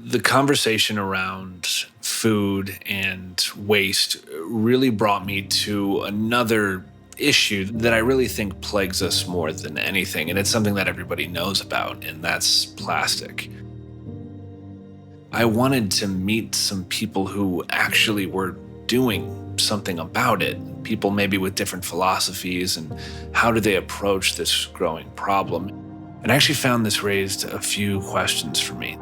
The conversation around food and waste really brought me to another issue that I really think plagues us more than anything, and it's something that everybody knows about, and that's plastic. I wanted to meet some people who actually were doing something about it, people maybe with different philosophies and how do they approach this growing problem. And I actually found this raised a few questions for me.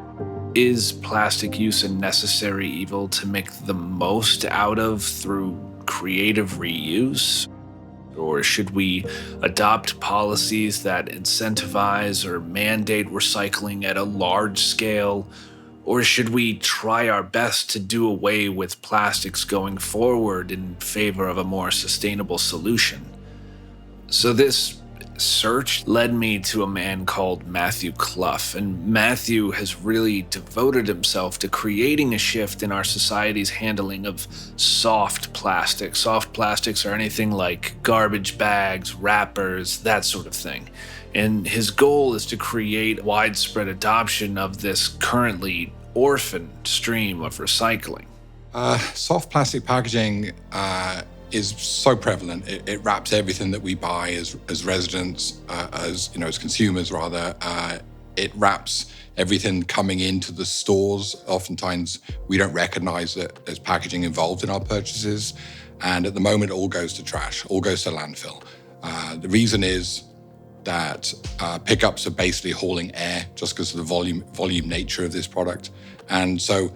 Is plastic use a necessary evil to make the most out of through creative reuse? Or should we adopt policies that incentivize or mandate recycling at a large scale? Or should we try our best to do away with plastics going forward in favor of a more sustainable solution? So this search led me to a man called Matthew Cluff, and Matthew has really devoted himself to creating a shift in our society's handling of soft plastics. Soft plastics are anything like garbage bags, wrappers, that sort of thing. And his goal is to create widespread adoption of this currently orphan stream of recycling. Soft plastic packaging is so prevalent. It wraps everything that we buy as residents, as consumers rather. It wraps everything coming into the stores. Oftentimes we don't recognize that there's packaging involved in our purchases. And at the moment, it all goes to trash, all goes to landfill. The reason is that pickups are basically hauling air just because of the volume nature of this product. And so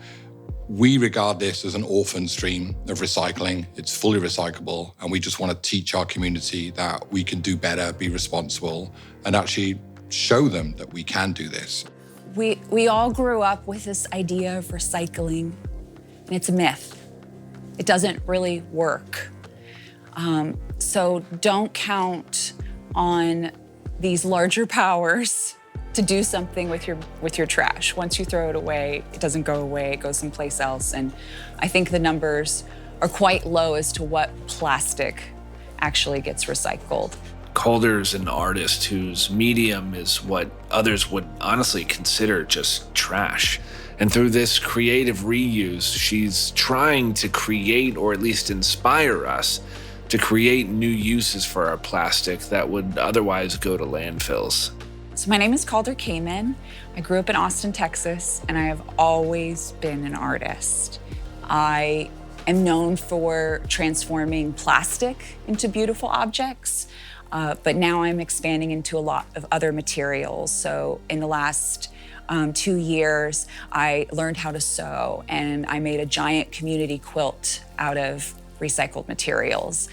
we regard this as an orphan stream of recycling. It's fully recyclable, and we just want to teach our community that we can do better, be responsible, and actually show them that we can do this. We all grew up with this idea of recycling, and it's a myth. It doesn't really work. So don't count on these larger powers to do something with your trash. Once you throw it away, it doesn't go away, it goes someplace else. And I think the numbers are quite low as to what plastic actually gets recycled. Calder's an artist whose medium is what others would honestly consider just trash. And through this creative reuse, she's trying to create, or at least inspire us, to create new uses for our plastic that would otherwise go to landfills. So my name is Calder Kamin. I grew up in Austin, Texas, and I have always been an artist. I am known for transforming plastic into beautiful objects, but now I'm expanding into a lot of other materials. So in the last 2 years, I learned how to sew, and I made a giant community quilt out of recycled materials.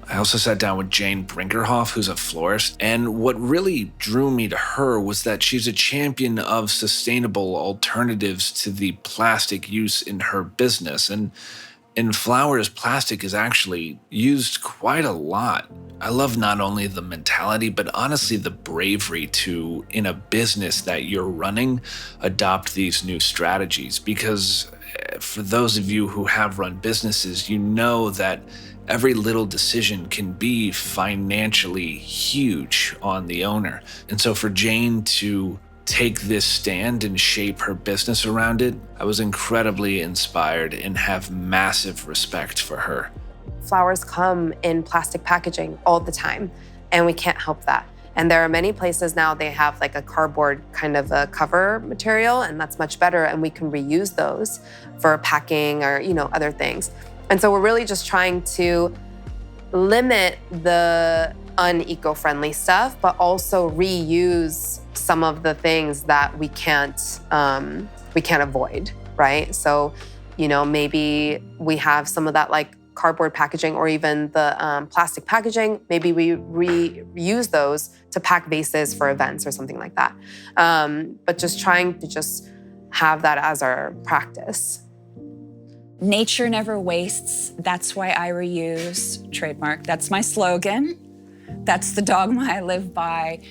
I also sat down with Jane Brinkerhoff, who's a florist, and what really drew me to her was that she's a champion of sustainable alternatives to the plastic use in her business. And in flowers, plastic is actually used quite a lot. I love not only the mentality, but honestly the bravery to, in a business that you're running, adopt these new strategies. Because for those of you who have run businesses, you know that every little decision can be financially huge on the owner. And so for Jane to take this stand and shape her business around it, I was incredibly inspired and have massive respect for her. Flowers come in plastic packaging all the time, and we can't help that. And there are many places now they have like a cardboard kind of a cover material, and that's much better, and we can reuse those for packing or other things. And so we're really just trying to limit the uneco-friendly stuff, but also reuse some of the things that we can't avoid, right? So, maybe we have some of that like cardboard packaging or even the plastic packaging. Maybe we reuse those to pack vases for events or something like that. But just trying to just have that as our practice. Nature never wastes. That's why I reuse. Trademark. That's my slogan. That's the dogma I live by.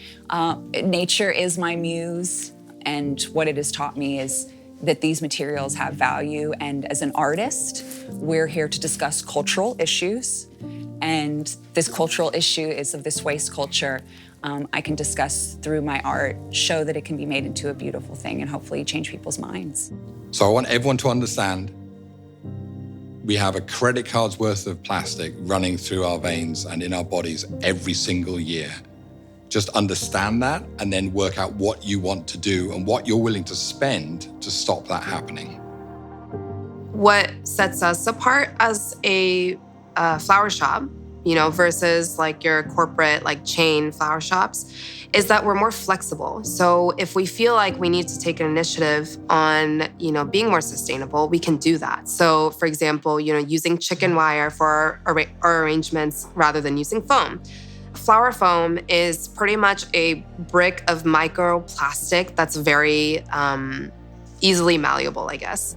Nature is my muse, and what it has taught me is that these materials have value. And as an artist, we're here to discuss cultural issues. And this cultural issue is of this waste culture. I can discuss through my art, show that it can be made into a beautiful thing and hopefully change people's minds. So I want everyone to understand we have a credit card's worth of plastic running through our veins and in our bodies every single year. Just understand that and then work out what you want to do and what you're willing to spend to stop that happening. What sets us apart as a flower shop, versus like your corporate like chain flower shops, is that we're more flexible. So if we feel like we need to take an initiative on, being more sustainable, we can do that. So for example, using chicken wire for our arrangements rather than using foam. Flower foam is pretty much a brick of microplastic that's very easily malleable, I guess.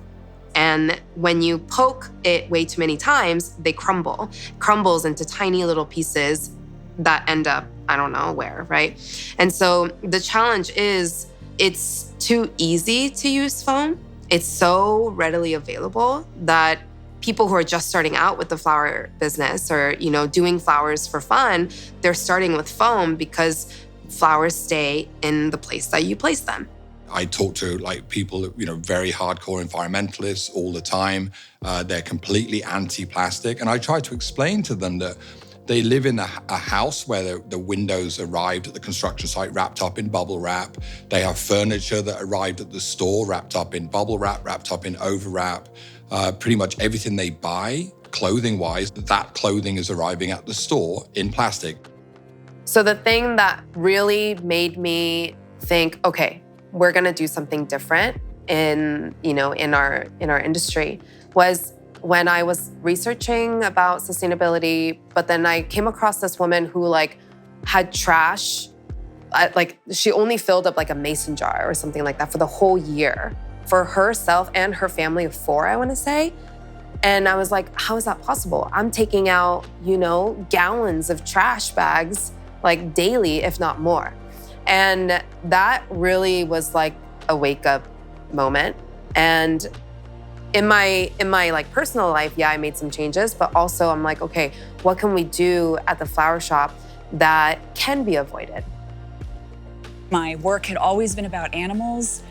And when you poke it way too many times, they crumbles into tiny little pieces that end up, I don't know where, right? And so the challenge is it's too easy to use foam. It's so readily available that people who are just starting out with the flower business or, doing flowers for fun, they're starting with foam because flowers stay in the place that you place them. I talk to people, very hardcore environmentalists all the time. They're completely anti-plastic. And I try to explain to them that they live in a house where the windows arrived at the construction site wrapped up in bubble wrap. They have furniture that arrived at the store wrapped up in bubble wrap, wrapped up in overwrap. Pretty much everything they buy, clothing-wise, that clothing is arriving at the store in plastic. So the thing that really made me think, okay, we're gonna do something different in our industry was when I was researching about sustainability, but then I came across this woman who had trash, she only filled up a mason jar or something like that for the whole year for herself and her family of 4, I wanna say. And I was like, how is that possible? I'm taking out, gallons of trash bags daily, if not more. And that really was a wake-up moment. And in my personal life, I made some changes, but also I'm like, okay, what can we do at the flower shop that can be avoided? My work had always been about animals,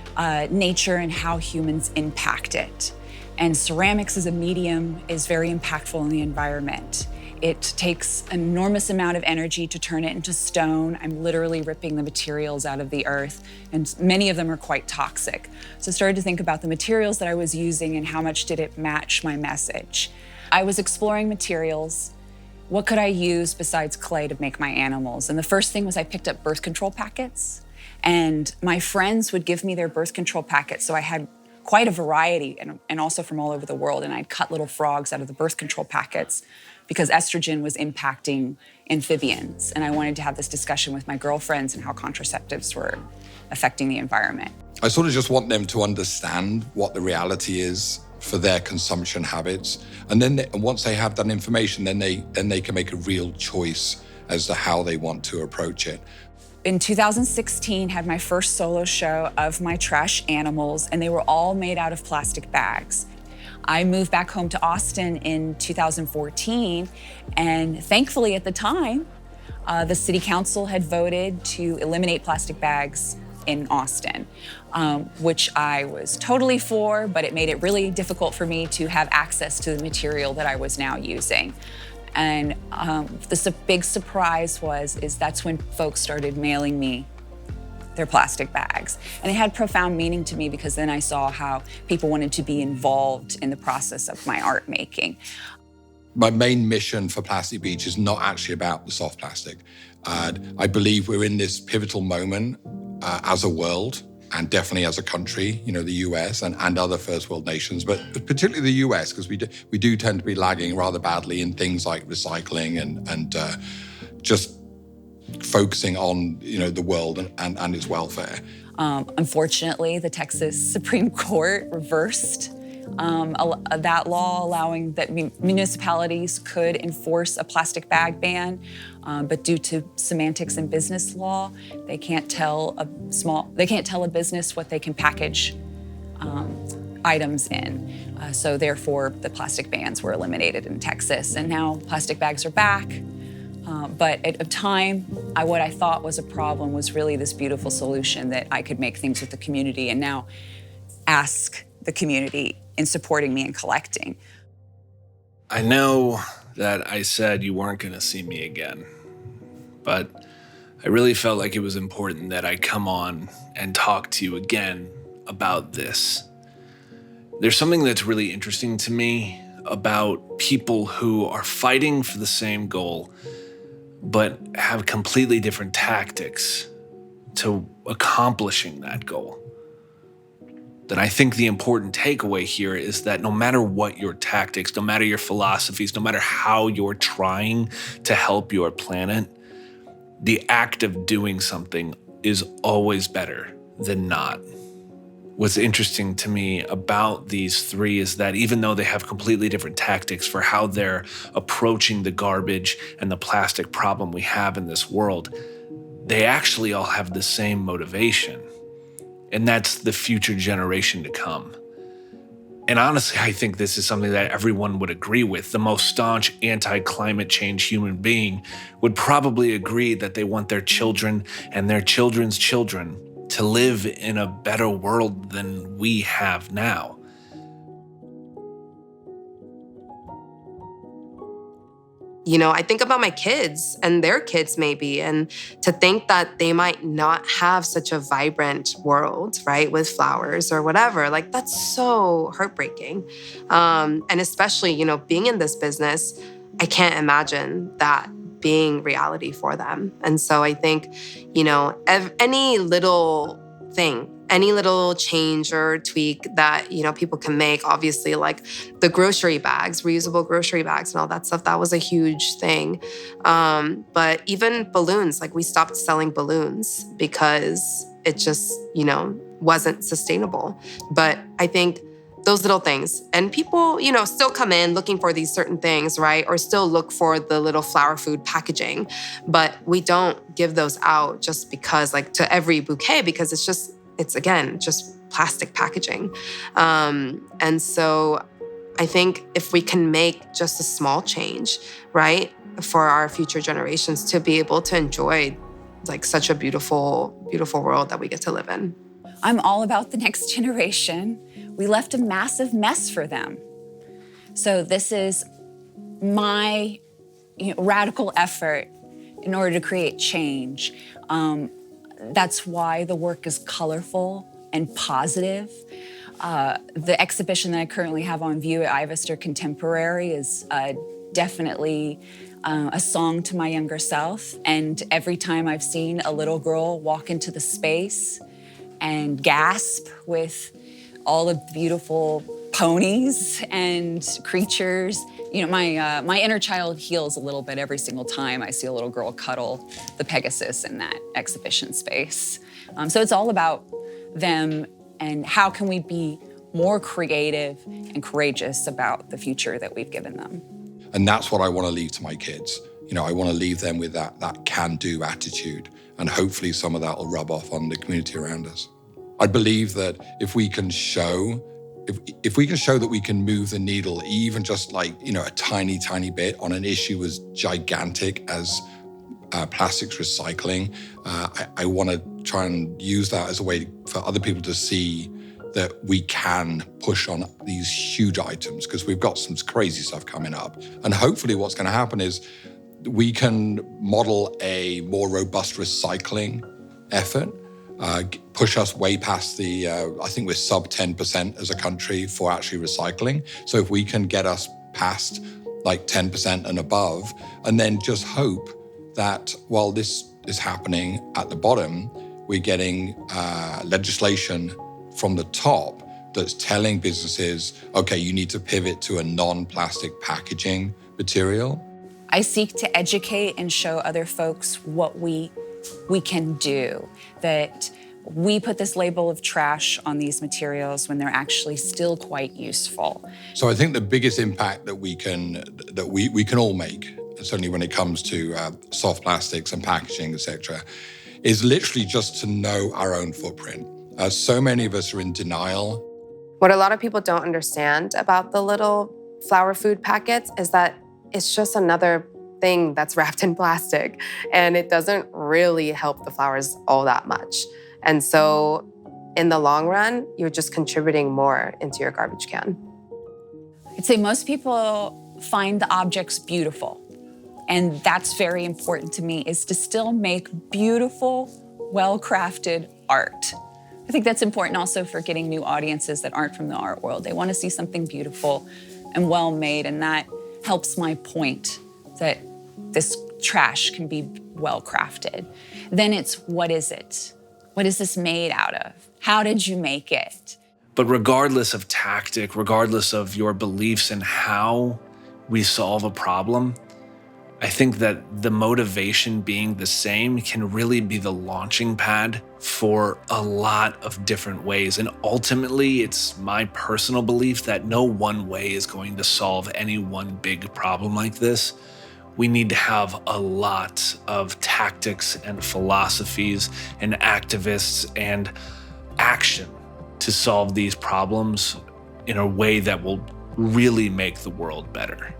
nature, and how humans impact it. And ceramics as a medium is very impactful in the environment. It takes an enormous amount of energy to turn it into stone. I'm literally ripping the materials out of the earth, and many of them are quite toxic. So I started to think about the materials that I was using and how much did it match my message. I was exploring materials. What could I use besides clay to make my animals? And the first thing was I picked up birth control packets, and my friends would give me their birth control packets, so I had quite a variety and also from all over the world, and I'd cut little frogs out of the birth control packets because estrogen was impacting amphibians. And I wanted to have this discussion with my girlfriends and how contraceptives were affecting the environment. I sort of just want them to understand what the reality is for their consumption habits. And then once they have that information, then they can make a real choice as to how they want to approach it. In 2016, had my first solo show of my trash animals, and they were all made out of plastic bags. I moved back home to Austin in 2014, and thankfully at the time, the city council had voted to eliminate plastic bags in Austin, which I was totally for, but it made it really difficult for me to have access to the material that I was now using. And the big surprise is that's when folks started mailing me their plastic bags. And it had profound meaning to me because then I saw how people wanted to be involved in the process of my art making. My main mission for Plastic Beach is not actually about the soft plastic. I believe we're in this pivotal moment as a world and definitely as a country, the US and other first world nations, but particularly the US, because we do tend to be lagging rather badly in things like recycling and just focusing on, the world and its welfare. Unfortunately, the Texas Supreme Court reversed that law, allowing that municipalities could enforce a plastic bag ban, but due to semantics in business law, they can't tell a business what they can package items in. So therefore, the plastic bans were eliminated in Texas, and now plastic bags are back. But at a time, what I thought was a problem was really this beautiful solution that I could make things with the community and now ask the community in supporting me and collecting. I know that I said you weren't going to see me again, but I really felt like it was important that I come on and talk to you again about this. There's something that's really interesting to me about people who are fighting for the same goal, but have completely different tactics to accomplishing that goal. That I think the important takeaway here is that no matter what your tactics, no matter your philosophies, no matter how you're trying to help your planet, the act of doing something is always better than not. What's interesting to me about these three is that even though they have completely different tactics for how they're approaching the garbage and the plastic problem we have in this world, they actually all have the same motivation. And that's the future generation to come. And honestly, I think this is something that everyone would agree with. The most staunch anti-climate change human being would probably agree that they want their children and their children's children to live in a better world than we have now. You know, I think about my kids and their kids maybe, and to think that they might not have such a vibrant world, right, with flowers or whatever, like that's so heartbreaking. And especially, you know, being in this business, I can't imagine that being reality for them. And so I think, you know, any little thing, any little change or tweak that, you know, people can make, obviously like the grocery bags, reusable grocery bags and all that stuff, that was a huge thing. But even balloons, like we stopped selling balloons because it just, you know, wasn't sustainable. But I think those little things, and people, you know, still come in looking for these certain things, right? Or still look for the little flower food packaging, but we don't give those out just because, like, to every bouquet, because it's again, just plastic packaging. And so I think if we can make just a small change, right, for our future generations to be able to enjoy like such a beautiful, beautiful world that we get to live in. I'm all about the next generation. We left a massive mess for them. So this is my radical effort in order to create change. That's why the work is colorful and positive. The exhibition that I currently have on view at Ivester Contemporary is definitely a song to my younger self. And every time I've seen a little girl walk into the space and gasp with all the beautiful ponies and creatures, you know, my inner child heals a little bit every single time I see a little girl cuddle the Pegasus in that exhibition space. So it's all about them and how can we be more creative and courageous about the future that we've given them. And that's what I want to leave to my kids. You know, I want to leave them with that can-do attitude, and hopefully some of that will rub off on the community around us. I believe that if we can show that we can move the needle, even just like, you know, a tiny, tiny bit on an issue as gigantic as plastics recycling, I want to try and use that as a way for other people to see that we can push on these huge items, because we've got some crazy stuff coming up. And hopefully what's going to happen is we can model a more robust recycling effort, push us way past the, I think we're sub 10% as a country for actually recycling. So if we can get us past like 10% and above, and then just hope that while this is happening at the bottom, we're getting legislation from the top that's telling businesses, okay, you need to pivot to a non-plastic packaging material. I seek to educate and show other folks what we can do, that we put this label of trash on these materials when they're actually still quite useful. So I think the biggest impact that we can all make, certainly when it comes to soft plastics and packaging, etc., is literally just to know our own footprint. So many of us are in denial. What a lot of people don't understand about the little flower food packets is that it's just another thing that's wrapped in plastic, and it doesn't really help the flowers all that much. And so in the long run, you're just contributing more into your garbage can. I'd say most people find the objects beautiful. And that's very important to me, is to still make beautiful, well-crafted art. I think that's important also for getting new audiences that aren't from the art world. They want to see something beautiful and well-made, and that helps my point that this trash can be well-crafted. Then it's, what is it? What is this made out of? How did you make it? But regardless of tactic, regardless of your beliefs in how we solve a problem, I think that the motivation being the same can really be the launching pad for a lot of different ways. And ultimately, it's my personal belief that no one way is going to solve any one big problem like this. We need to have a lot of tactics and philosophies and activists and action to solve these problems in a way that will really make the world better.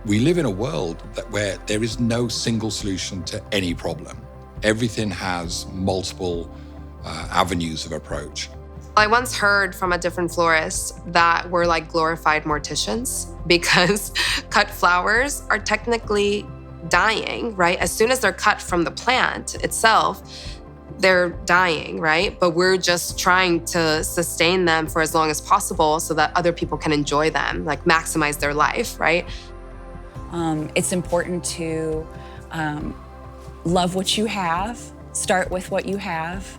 We live in a world where there is no single solution to any problem. Everything has multiple avenues of approach. I once heard from a different florist that we're like glorified morticians because cut flowers are technically dying, right? As soon as they're cut from the plant itself, they're dying, right? But we're just trying to sustain them for as long as possible so that other people can enjoy them, like maximize their life, right? It's important to love what you have, start with what you have,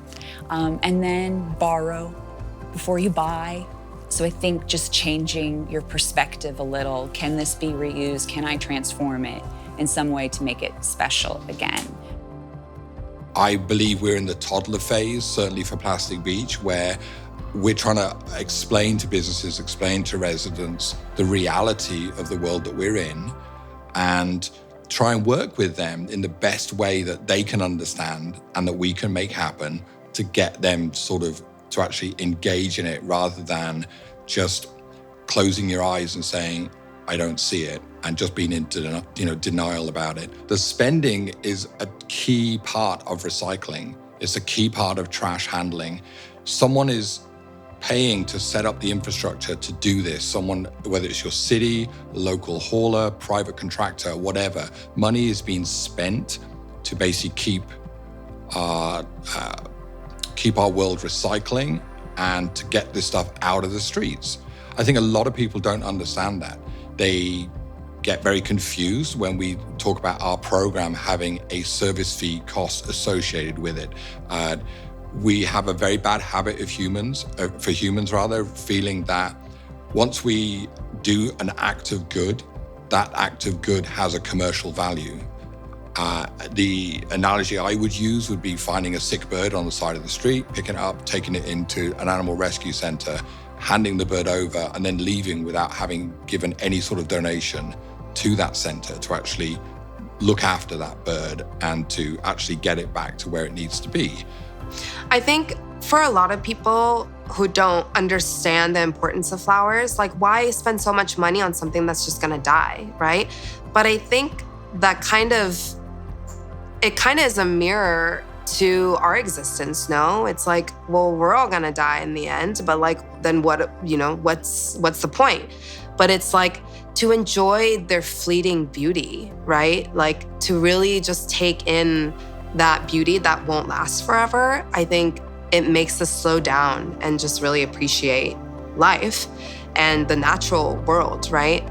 and then borrow before you buy. So I think just changing your perspective a little. Can this be reused? Can I transform it in some way to make it special again? I believe we're in the toddler phase, certainly for Plastic Beach, where we're trying to explain to businesses, explain to residents the reality of the world that we're in, and try and work with them in the best way that they can understand and that we can make happen to get them sort of to actually engage in it rather than just closing your eyes and saying, I don't see it, and just being in denial about it. The spending is a key part of recycling. It's a key part of trash handling. Someone is paying to set up the infrastructure to do this. Someone, whether it's your city, local hauler, private contractor, whatever, money is being spent to basically keep our world recycling and to get this stuff out of the streets. I think a lot of people don't understand that. They get very confused when we talk about our program having a service fee cost associated with it. We have a very bad habit of humans, feeling that once we do an act of good, that act of good has a commercial value. The analogy I would use would be finding a sick bird on the side of the street, picking it up, taking it into an animal rescue center, handing the bird over, and then leaving without having given any sort of donation to that center to actually look after that bird and to actually get it back to where it needs to be. I think for a lot of people who don't understand the importance of flowers, like why spend so much money on something that's just gonna die, right? But I think that it kind of is a mirror to our existence, no? It's like, well, we're all gonna die in the end, but like, then what, what's the point? But it's like to enjoy their fleeting beauty, right? Like to really just take in that beauty that won't last forever. I think it makes us slow down and just really appreciate life and the natural world, right?